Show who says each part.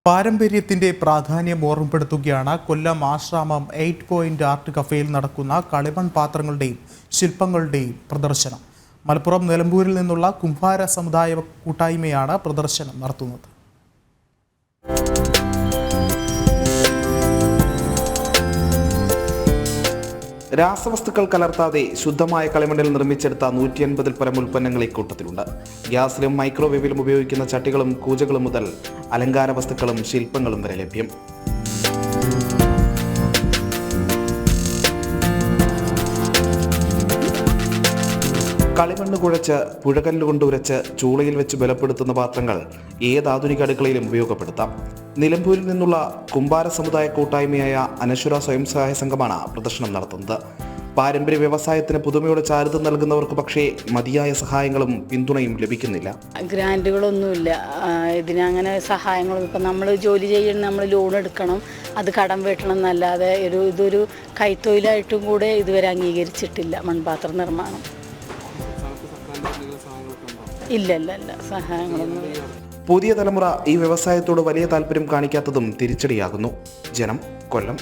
Speaker 1: പാരമ്പര്യത്തിന്റെ പ്രാധാന്യം ഓർമ്മപ്പെടുത്തുകയാണ് കൊല്ലം ആശ്രാമം 8 പോയിന്റ് ആർട്ട് കഫേയിൽ നടക്കുന്ന കളിമൺ പാത്രങ്ങളുടെയും ശില്പങ്ങളുടെയും പ്രദർശനം. മലപ്പുറം നിലമ്പൂരിൽ നിന്നുള്ള കുംഭാര സമുദായ കൂട്ടായ്മയാണ് പ്രദർശനം നടത്തുന്നത്.
Speaker 2: രാസവസ്തുക്കൾ കലർത്താതെ ശുദ്ധമായ കളിമണ്ണിൽ നിർമ്മിച്ചെടുത്ത 150-ൽ പരം ഉൽപ്പന്നങ്ങൾ ഇക്കൂട്ടത്തിലുണ്ട്. ഗ്യാസിലും മൈക്രോവേവിലും ഉപയോഗിക്കുന്ന ചട്ടികളും കൂജകളും മുതൽ അലങ്കാര വസ്തുക്കളും ശില്പങ്ങളും വരെ ലഭ്യം. കളിമണ്ണ് കുഴച്ച് പുഴകല്ലുകൊണ്ട് ഉരച്ച് ചൂളയിൽ വെച്ച് ബലപ്പെടുത്തുന്ന പാത്രങ്ങൾ ഏത് ആധുനിക അടുക്കളയിലും ഉപയോഗപ്പെടുത്താം. നിലമ്പൂരിൽ നിന്നുള്ള കുംഭാര സമുദായ കൂട്ടായ്മയായ അനശ്വര സ്വയം സഹായ സംഘമാണ് പ്രദർശനം നടത്തുന്നത്. പാരമ്പര്യ വ്യവസായത്തിന് പുതുമയോടെ ചാരുത നൽകുന്നവർക്ക് പക്ഷേ മതിയായ സഹായങ്ങളും പിന്തുണയും ലഭിക്കുന്നില്ല.
Speaker 3: ഗ്രാൻറ്റുകളൊന്നുമില്ല, ഇതിനങ്ങനെ സഹായങ്ങളും. ഇപ്പം നമ്മൾ ജോലി ചെയ്യണം, നമ്മൾ ലോൺ എടുക്കണം, അത് കടം വീട്ടണം എന്നല്ലാതെ ഇതൊരു കൈത്തൊഴിലായിട്ടും കൂടെ ഇതുവരെ അംഗീകരിച്ചിട്ടില്ല മൺപാത്ര നിർമ്മാണം. ഇല്ല സഹായങ്ങളൊന്നും.
Speaker 2: പുതിയ തലമുറ ഈ വ്യവസായത്തോട് വലിയ താല്പര്യം കാണിക്കാത്തതും തിരിച്ചടിയാകുന്നു. ജനം, കൊല്ലം.